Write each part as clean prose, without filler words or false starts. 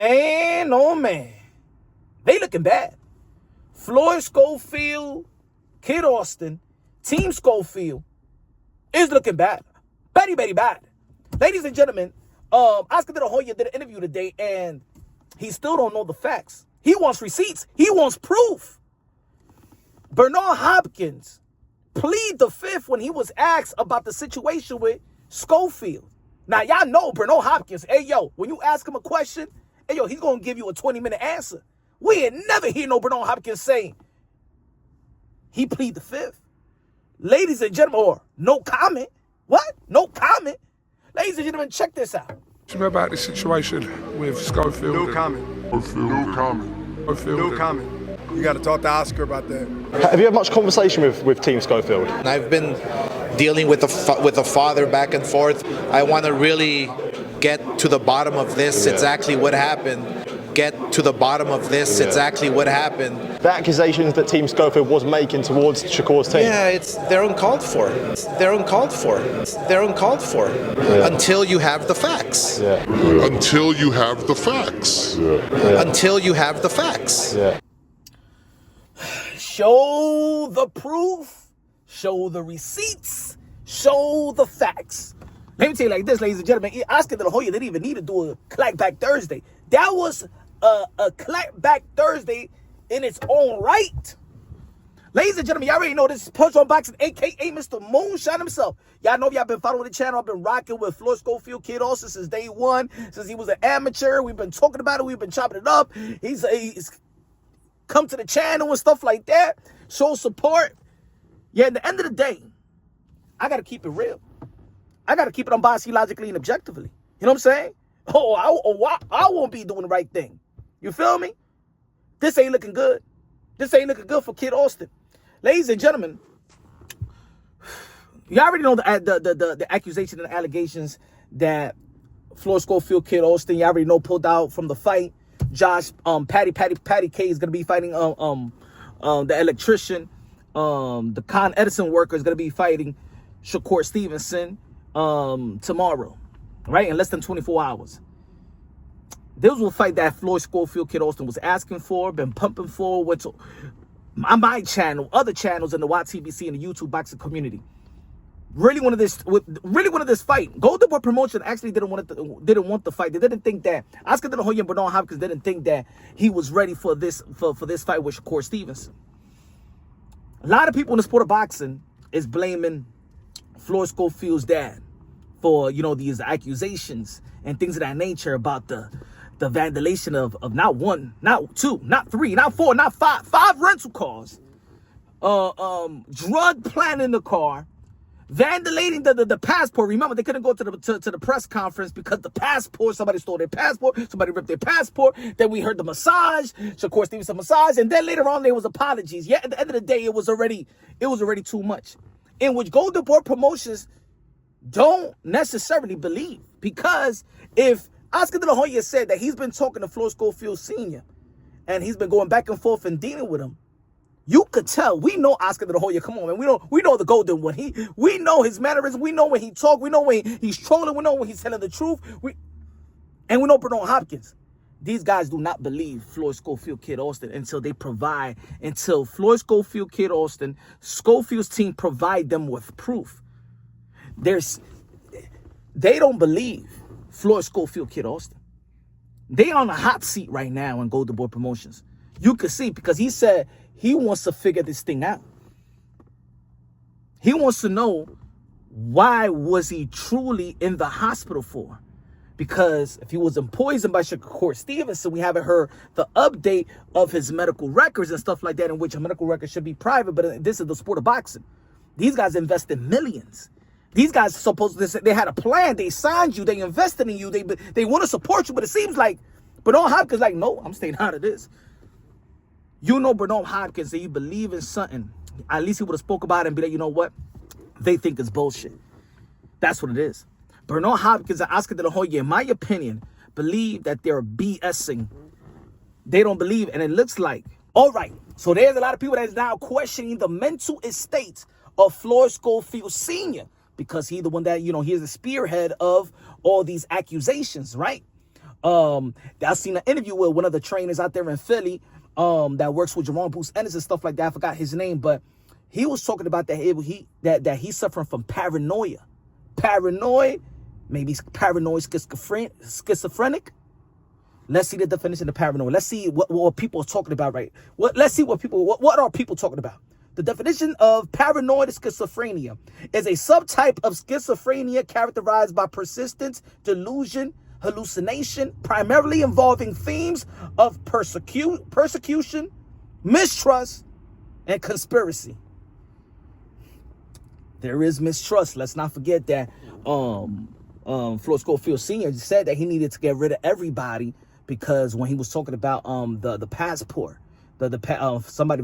And oh man, they looking bad. Floyd Schofield, Kid Austin, Team Schofield is looking bad. Very, very bad. Ladies and gentlemen, Oscar De La Hoya did an interview today and he still don't know the facts. He wants receipts. He wants proof. Bernard Hopkins pleaded the fifth when he was asked about the situation with Schofield. Now, y'all know Bernard Hopkins, hey, yo, when you ask him a question, hey, yo, he's going to give you a 20-minute answer. We ain't never hear no Bernard Hopkins saying he plead the fifth. Ladies and gentlemen, or no comment. What? No comment. Ladies and gentlemen, check this out. About the situation with Schofield. No comment. No comment. No comment. You got to talk to Oscar about that. Have you had much conversation with Team Schofield? I've been dealing with the father back and forth. I want to really get to the bottom of this, exactly what happened. Get to the bottom of this, exactly what happened. The accusations that Team Schofield was making towards Shakoor's team. Yeah, they're uncalled for. They're uncalled for. They're uncalled for. Until you have the facts. Until you have the facts. Until you have the facts. Show the proof, show the receipts, show the facts. Let me tell you like this, ladies and gentlemen, Oscar De La Hoya didn't even need to do a Clackback Thursday. That was a Clackback Thursday in its own right. Ladies and gentlemen, y'all already know this is Punch on Boxing, a.k.a. Mr. Moonshine himself. Y'all know if y'all been following the channel, I've been rocking with Floyd Schofield, Kid Austin since day one, since he was an amateur. We've been talking about it. We've been chopping it up. He's come to the channel and stuff like that. Show support. Yeah, at the end of the day, I got to keep it real. I got to keep it unbiased, logically, and objectively. You know what I'm saying? I won't be doing the right thing. You feel me? This ain't looking good. This ain't looking good for Kid Austin. Ladies and gentlemen, you already know the accusation and the allegations that Floyd Schofield, Kid Austin, you already know pulled out from the fight. Josh, Patty K is gonna be fighting the electrician. The Con Edison worker is gonna be fighting Shakur Stevenson tomorrow, right? In less than 24 hours. This was a fight that Floyd Schofield, Kid Austin was asking for, been pumping for, went to my channel, other channels in the YTBC and the YouTube boxing community. Really wanted this fight. Golden Boy Promotion actually didn't want the fight. They didn't think that Oscar De La Hoya and Bernard Hopkins didn't think that he was ready for this fight with Shakoor Stevenson. A lot of people in the sport of boxing is blaming Floyd Schofield's dad for, you know, these accusations and things of that nature about the vandalization of not one, not two, not three, not four, not five rental cars, drug planning the car, vandalizing the passport. Remember, they couldn't go to the press conference because the passport, somebody stole their passport, somebody ripped their passport. Then we heard the massage, Shakur Stevenson massage, and then later on there was apologies. Yeah, at the end of the day, it was already too much. In which Golden Boy Promotions don't necessarily believe, because if Oscar De La Hoya said that he's been talking to Floyd Schofield Senior and he's been going back and forth and dealing with him, you could tell. We know Oscar De La Hoya. Come on, man. We know the golden one. We know his mannerisms. We know when he talk. We know when he's trolling. We know when he's telling the truth. And we know Bernard Hopkins. These guys do not believe Floyd Schofield, Kid Austin until Floyd Schofield, Kid Austin, Schofield's team provide them with proof. They don't believe Floyd Schofield, Kid Austin. They on a hot seat right now in Golden Boy Promotions. You could see, because he said he wants to figure this thing out. He wants to know, why was he truly in the hospital for? Because if he wasn't poisoned by Shakoor Stevenson, we haven't heard the update of his medical records and stuff like that, in which a medical record should be private, but this is the sport of boxing. These guys invested millions. These guys they had a plan. They signed you. They invested in you. They want to support you, but it seems like Bernard Hopkins like, no, I'm staying out of this. You know Bernard Hopkins, that you believe in something. At least he would have spoke about it and be like, you know what? They think it's bullshit. That's what it is. Bernard Hopkins and Oscar De La Hoya, in my opinion, believe that they're BSing. They don't believe, and it looks like, all right, so there's a lot of people that is now questioning the mental estate of Floyd Schofield Senior, because he's the one that, you know, he is the spearhead of all these accusations, right? I seen an interview with one of the trainers out there in Philly that works with Jerome Bruce Ennis and stuff like that. I forgot his name, but he was talking about that he's suffering from paranoia. Paranoid, maybe paranoid schizophrenic. Let's see the definition of paranoid. Let's see what people are talking about, right? Let's see what are people talking about. The definition of paranoid schizophrenia is a subtype of schizophrenia characterized by persistent delusion, hallucination, primarily involving themes of persecution, mistrust, and conspiracy. There is mistrust. Let's not forget that Floyd Schofield Senior said that he needed to get rid of everybody because when he was talking about the passport, somebody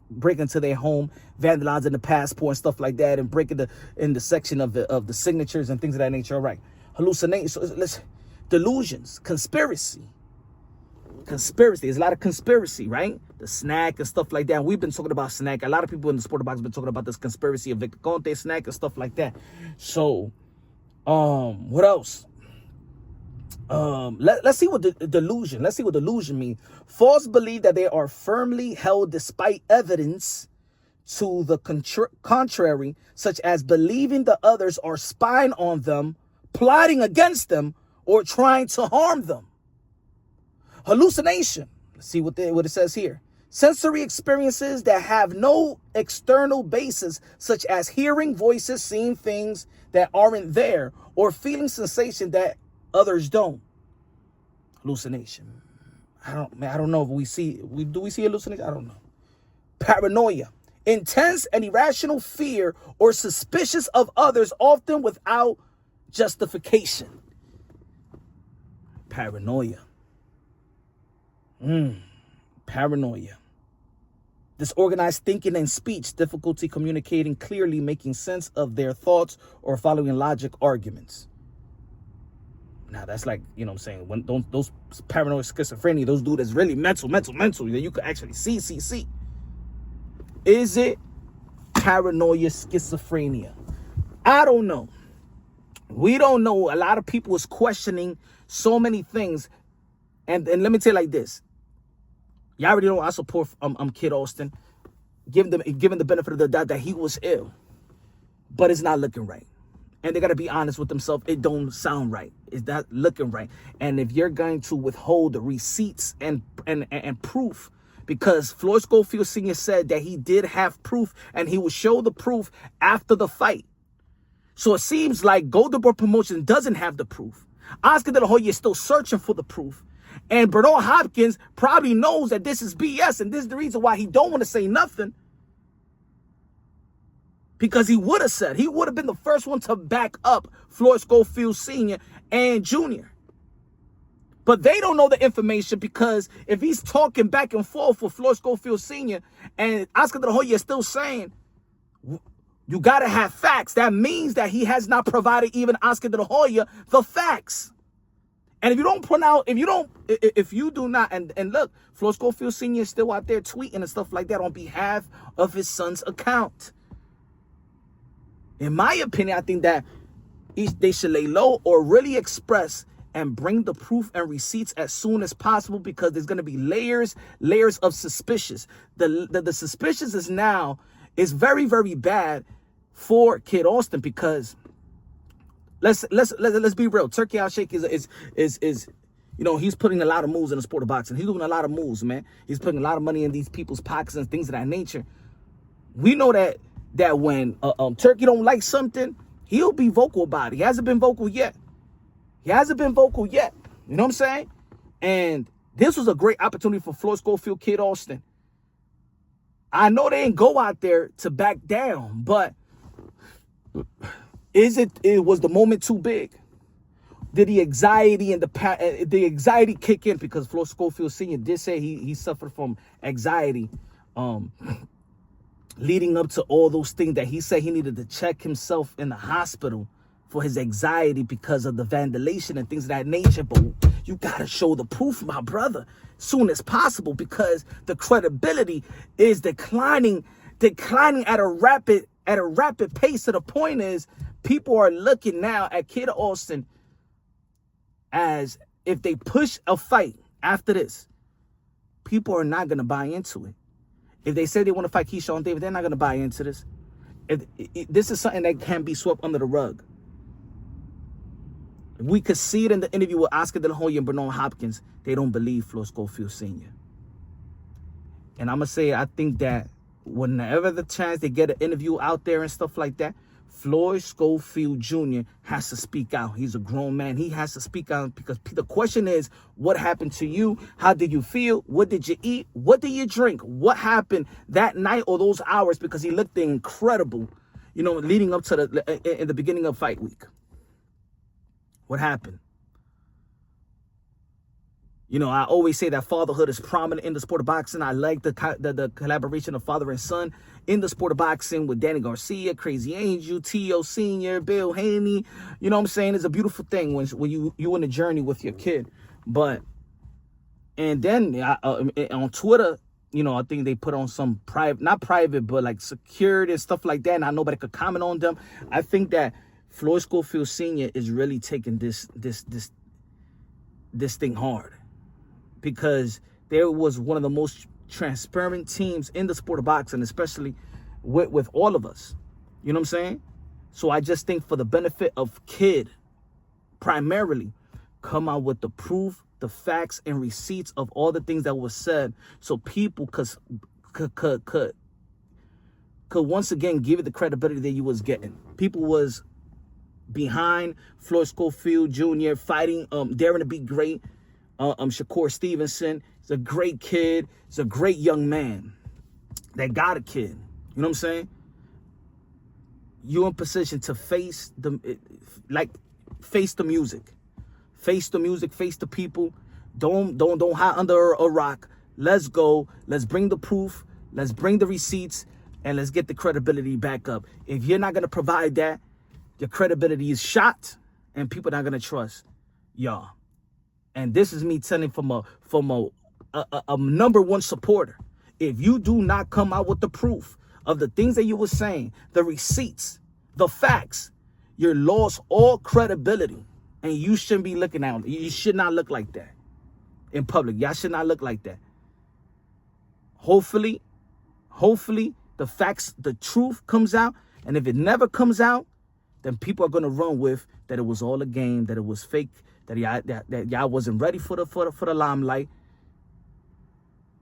breaking into their home, vandalizing the passport and stuff like that, and breaking in the section of the signatures and things of that nature. All right, hallucinations, delusions, conspiracy. There's a lot of conspiracy, right? The snack and stuff like that. We've been talking about snack. A lot of people in the sport box have been talking about this conspiracy of Victor Conte snack and stuff like that. So, what else? Let's see what delusion. Let's see what delusion means. False belief that they are firmly held despite evidence to the contrary, such as believing the others are spying on them, plotting against them, or trying to harm them. Hallucination. Let's see what it says here. Sensory experiences that have no external basis, such as hearing voices, seeing things that aren't there, or feeling sensation that others don't. Hallucination. I don't know if do we see hallucination? I don't know. Paranoia. Intense and irrational fear or suspicious of others, often without justification. Paranoia. Paranoia. Disorganized thinking and speech, difficulty communicating clearly, making sense of their thoughts, or following logic arguments. Now that's like, you know what I'm saying, when those paranoid schizophrenia, those dudes that's really mental, that you could actually see. Is it paranoia schizophrenia? I don't know. We don't know. A lot of people is questioning so many things. And let me tell you like this. Y'all already know I support Kid Austin, given the benefit of the doubt that he was ill. But it's not looking right. And they got to be honest with themselves. It don't sound right. It's not looking right. And if you're going to withhold the receipts and proof, because Floyd Schofield Senior said that he did have proof and he would show the proof after the fight. So it seems like Golden Boy Promotion doesn't have the proof. Oscar De La Hoya is still searching for the proof. And Bernard Hopkins probably knows that this is BS, and this is the reason why he don't want to say nothing. Because he would have been the first one to back up Floyd Schofield Senior and Jr. But they don't know the information, because if he's talking back and forth with Floyd Schofield Senior and Oscar De La Hoya is still saying, you got to have facts, that means that he has not provided even Oscar De La Hoya the facts. And if you do not, and look, Floyd Schofield Senior is still out there tweeting and stuff like that on behalf of his son's account. In my opinion, I think that they should lay low or really express and bring the proof and receipts as soon as possible, because there's going to be layers of suspicious. The suspicious is very, very bad for Kid Austin, because let's be real. Turkey Al Sheikh is he's putting a lot of moves in the sport of boxing. He's doing a lot of moves, man. He's putting a lot of money in these people's pockets and things of that nature. We know that when Turkey don't like something, he'll be vocal about it. He hasn't been vocal yet. You know what I'm saying? And this was a great opportunity for Floyd Schofield, Kid Austin. I know they ain't go out there to back down, but was the moment too big? Did the anxiety and the anxiety kick in? Because Floyd Schofield Senior did say he suffered from anxiety leading up to all those things, that he said he needed to check himself in the hospital for his anxiety because of the vandalization and things of that nature. But you got to show the proof, my brother, soon as possible, because the credibility is declining at a rapid pace. To the point is, people are looking now at Kid Austin as if they push a fight after this, people are not going to buy into it. If they say they want to fight Keyshawn Davis, they're not going to buy into this. This is something that can be swept under the rug. We could see it in the interview with Oscar De La Hoya and Bernard Hopkins. They don't believe Floyd Schofield Senior. And I'm going to say, I think that whenever the chance they get an interview out there and stuff like that, Floyd Schofield Jr. has to speak out. He's a grown man. He has to speak out because the question is, what happened to you? How did you feel? What did you eat? What did you drink? What happened that night or those hours? Because he looked incredible, you know, leading up to in the beginning of fight week. What happened? You know, I always say that fatherhood is prominent in the sport of boxing. I like the collaboration of father and son in the sport of boxing with Danny Garcia, Crazy Angel, T.O. Senior, Bill Haney. You know what I'm saying? It's a beautiful thing when you in a journey with your kid. But, and then on Twitter, you know, I think they put on some private, not private, but like security and stuff like that. And nobody could comment on them. I think that Floyd Schofield Senior is really taking this thing hard. Because there was one of the most transparent teams in the sport of boxing, especially with all of us. You know what I'm saying? So I just think for the benefit of kid, primarily, come out with the proof, the facts, and receipts of all the things that was said, so people could once again give it the credibility that you was getting. People was behind Floyd Schofield Jr. fighting, daring to be great. Shakoor Stevenson is a great kid. He's a great young man that got a kid. You know what I'm saying? You're in position to face the music. Face the music, face the people. Don't hide under a rock. Let's go. Let's bring the proof. Let's bring the receipts, and let's get the credibility back up. If you're not going to provide that, your credibility is shot, and people are not going to trust y'all. And this is me telling from a number one supporter. If you do not come out with the proof of the things that you were saying, the receipts, the facts, you're lost all credibility. And you shouldn't be looking out. You should not look like that in public. Y'all should not look like that. Hopefully, the facts, the truth comes out. And if it never comes out, then people are going to run with that it was all a game, that it was fake, that y'all wasn't ready for the limelight.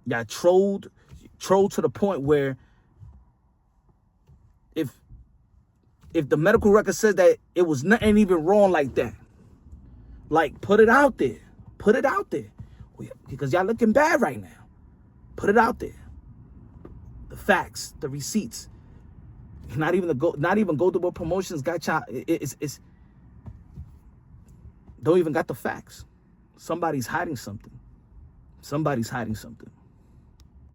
Y'all trolled to the point where if the medical record says that it was nothing even wrong like that, like put it out there. Put it out there. Because y'all looking bad right now. Put it out there. The facts, the receipts. Not even go to what promotions got y'all. It's don't even got the facts. Somebody's hiding something. Somebody's hiding something.